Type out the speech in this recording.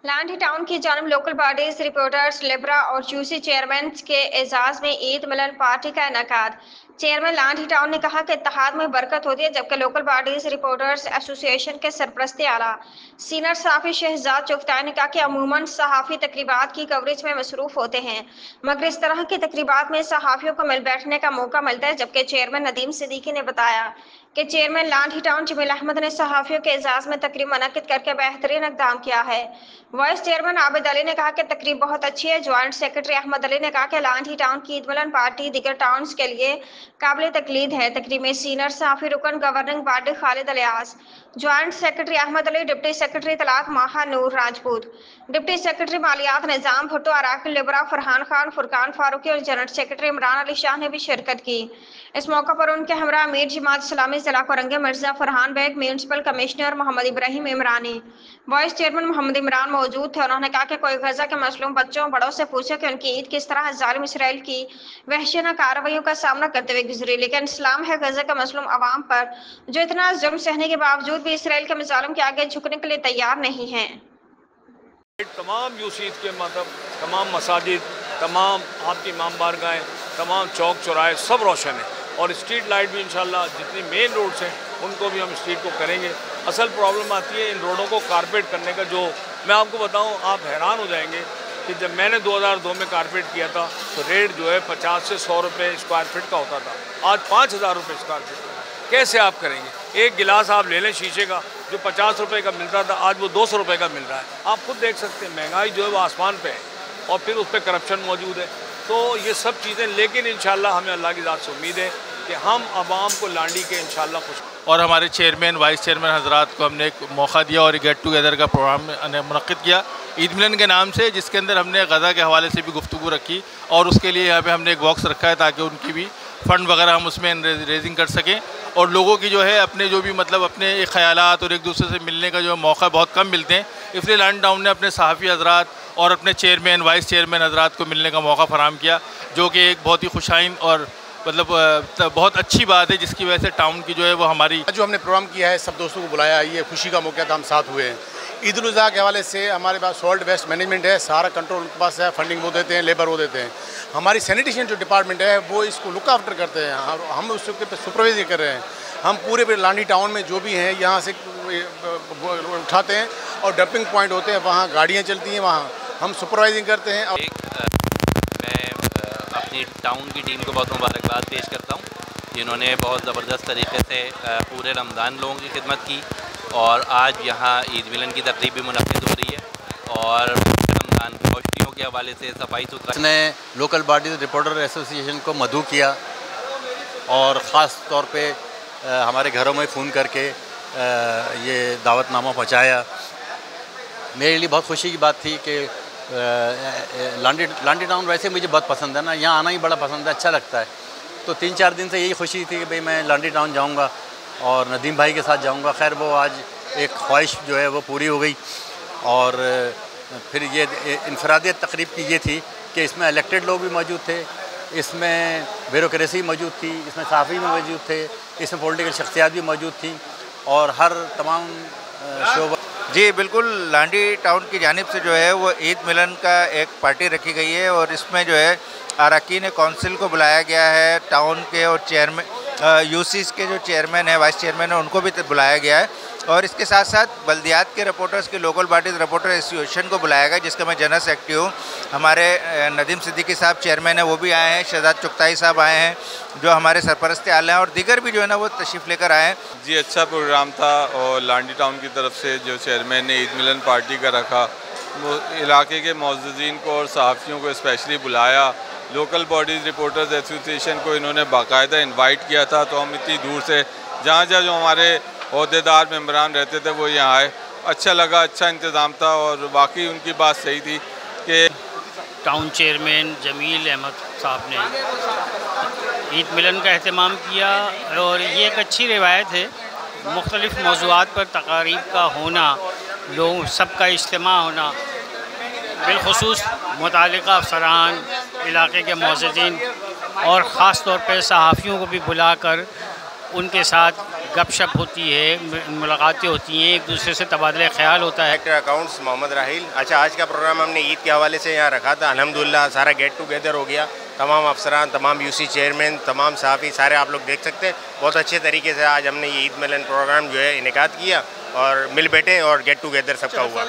लांडी town की जानिब local bodies reporters Libra और यूसी चेयरमैन के एजाज में ईद मिलन पार्टी का इनेकाद। चेयरमैन लांडी टाउन ने कहा कि इत्तेहाद में बरकत होती है, जबकि लोकल बॉडीज रिपोर्टर्स एसोसिएशन के सरपरस्ती आला सीनियर सहाफ़ी शहजाद चुगताई ने कहा कि अमूमन सहाफ़ी तकरीबात की कवरेज में मसरूफ होते हैं, मगर इस तरह की तकरीबात में सहाफ़ियों को मिल बैठने का मौका मिलता है। जबकि चेयरमैन नदीम सिद्दीकी ने बताया कि चेयरमैन लांडी टाउन जमील अहमद ने सहाफ़ियों के एजाज में तकरीब मुनक्किद करके बेहतरीन इक़दाम किया है। वाइस चेयरमैन आबिद अली ने कहा कि तकरीब बहुत अच्छी है। ज्वाइंट सेक्रेटरी अहमद अली ने कहा कि लांडी टाउन की ईद मिलन पार्टी दीगर टाउन्स के लिए काबिल तकलीद है। तकरीब में सीनियर सहाफ़ी रुकन governing body Khalid Alias, joint secretary Ahmed Ali, deputy secretary Talat Maha Noor Rajput, deputy secretary मालियात निज़ाम भुट्टो, अराकिल लिब्रा फरहान खान, फुरकान फारूकी और जनरल सेक्रेटरी इमरान अली शाह ने भी शिरकत की। इस मौका पर उनके हमरा अमीर जमात इस्लामी जिला Korangi Mirza Farhan Baig, municipal commissioner Mohammad Ibrahim Imrani, vice chairman Mohammad Imran मौजूद थे। उन्होंने कहा कि कोई गजा के मसलूम बच्चों बड़ों से पूछे कि उनकी ईद किस तरह जालिम इसराइल की वहशियाना कार्रवाइयों का सामना करते हुए गुजरी, लेकिन इस्लाम है गजा के मसलूम अवाम पर जो इतना जुल्म सहने के बावजूद भी इसराइल के मजालिम के आगे झुकने के लिए तैयार नहीं है। तमाम यूसीद के मतलब तमाम मसाजिद, तमाम आपकी इमाम बारगाहें, तमाम चौक चौराहे सब रोशन है और स्ट्रीट लाइट भी इंशाल्लाह जितनी मेन रोड्स हैं उनको भी हम स्ट्रीट को करेंगे। असल प्रॉब्लम आती है इन रोडों को कारपेट करने का। जो मैं आपको बताऊं, आप हैरान हो जाएंगे कि जब मैंने 2002 में कारपेट किया था तो रेट जो है 50 से 100 रुपये स्क्वायर फीट का होता था, आज 5000 रुपये स्क्वायर फीट का। कैसे आप करेंगे? एक गिलास आप ले लें शीशे का जो 50 रुपये का मिलता था, आज वो 200 रुपये का मिल रहा है। आप खुद देख सकते हैं महंगाई जो है वो आसमान पे है और फिर उस पर करप्शन मौजूद है। तो ये सब चीज़ें, लेकिन इंशाल्लाह हमें अल्लाह की ज़ात से उम्मीद है कि हम आवाम को लांडी के इंशाल्लाह खुश। और हमारे चेयरमैन वाइस चेयरमैन हजरात को हमने एक मौका दिया और गेट टुगेदर का प्रोग्राम मुनक्किद किया ईद मिलन के नाम से, जिसके अंदर हमने गज़ा के हवाले से भी गुफ्तगू रखी और उसके लिए यहाँ पे हमने एक बॉक्स रखा है ताकि उनकी भी फ़ंड वगैरह हम उसमें रेजिंग कर सकें और लोगों की जो है अपने जो भी मतलब अपने ख़यालात और एक दूसरे से मिलने का जो मौका बहुत कम मिलते हैं, इसलिए लांडी टाउन ने अपने सहाफ़ी हजरात और अपने चेयरमैन वाइस चेयरमैन हजरात को मिलने का मौका फराहम किया, जो कि एक बहुत ही खुशाइन और मतलब बहुत अच्छी बात है, जिसकी वजह से टाउन की जो है वो हमारी जो हमने प्रोग्राम किया है, सब दोस्तों को बुलाया, ये खुशी का मौका था, हम साथ हुए हैं। ईद उल अज़हा के हवाले से हमारे पास सॉल्ट वेस्ट मैनेजमेंट है, सारा कंट्रोल उनके पास है, फंडिंग वो देते हैं, लेबर वो देते हैं। हमारी सैनिटेशन जो डिपार्टमेंट है वो इसको लुक आफ्टर करते हैं, हम उसके सुपरवाइज कर रहे हैं। हम पूरे लांडी टाउन में जो भी हैं यहाँ से उठाते हैं और डंपिंग पॉइंट होते हैं, वहाँ गाड़ियाँ चलती हैं, वहाँ हम सुपरवाइजिंग करते हैं। मैं अपनी टाउन की टीम को बहुत मुबारकबाद पेश करता हूँ, जिन्होंने बहुत ज़बरदस्त तरीके से पूरे रमज़ान लोगों की खिदमत की और आज यहाँ ईद मिलन की तकरीब भी मुनक्किद हो रही है और रमज़ान की रोशनियों के हवाले से सफाई सुथरा। इसने लोकल बॉडीज रिपोर्टर एसोसिएशन को मदऊ किया और ख़ास तौर पे हमारे घरों में फ़ोन करके ये दावतनामा पहुँचाया। मेरे लिए बहुत खुशी की बात थी कि लांडी टाउन वैसे मुझे बहुत पसंद है ना, यहाँ आना ही बड़ा पसंद है, अच्छा लगता है। तो 3-4 दिन से यही खुशी थी कि भाई मैं लांडी टाउन जाऊँगा और नदीम भाई के साथ जाऊँगा। खैर वो आज एक ख्वाहिश जो है वो पूरी हो गई और फिर ये इनफरादियत तकरीब की ये थी कि इसमें इलेक्टेड लोग भी मौजूद थे, इसमें ब्यूरोक्रेसी मौजूद थी, इसमें सहाफ़ी भी मौजूद थे, इसमें पॉलिटिकल शख्सियात भी मौजूद थी और हर तमाम शोबा। जी बिल्कुल, लांडी टाउन की जानिब से जो है वो ईद मिलन का एक पार्टी रखी गई है और इसमें जो है अरकान कौंसिल को बुलाया गया है, टाउन के और चेयरमैन यूसीस के जो चेयरमैन है, वाइस चेयरमैन है, उनको भी बुलाया गया है और इसके साथ साथ बल्दियात के रिपोर्टर्स के लोकल बॉडीज़ रिपोर्टर एसोसिएशन को बुलाया गया, जिसका मैं जनरल सेक्रेटरी हूँ। हमारे नदीम सिद्दीकी साहब चेयरमैन है, वो भी आए हैं, शहजाद चुगताई साहब आए हैं जो हमारे सरपरस्ती आले हैं और दीगर भी जो है ना वो तशरीफ़ लेकर आए हैं। जी अच्छा प्रोग्राम था और लांडी टाउन की तरफ से जो चेयरमैन ने ईद मिलन पार्टी का रखा, वो इलाके के मौजूदीन को और सहाफ़ियों को स्पेशली बुलाया। लोकल बॉडीज़ रिपोर्टर्स एसोसिएशन को इन्होंने बाकायदा इन्वाइट किया था, तो हम इतनी दूर से जहाँ जहाँ जो हमारे अहदेदार मेम्बरान रहते थे वो यहाँ आए। अच्छा लगा, अच्छा इंतज़ाम था और वाकई उनकी बात सही थी कि टाउन चेयरमैन जमील अहमद साहब ने ईद मिलन का अहतमाम किया और ये एक अच्छी रिवायत है, मुख्तलिफ़ मौज़ूआत पर तकारीब का होना, लोग सबका इज्तिमा होना, बिलखुसूस मुतालिका अफसरान, इलाके के मौजूदीन और ख़ास तौर पर सहाफ़ियों को भी बुलाकर उनके साथ गपशप होती है, मुलाकातें होती हैं, एक दूसरे से तबादला ख्याल होता है। Director accounts Mohammad Rahil. अच्छा, आज का प्रोग्राम हमने ईद के हवाले से यहाँ रखा था। अल्हम्दुलिल्लाह सारा गेट टुगेदर हो गया। तमाम अफसरान, तमाम यूसी चेयरमैन, तमाम सहाफ़ी, सारे आप लोग देख सकते हैं। बहुत अच्छे तरीके से आज हमने ये ईद मिलन प्रोग्राम जो है इनेकाद किया और मिल बैठे और गेट टुगेदर सबका हुआ।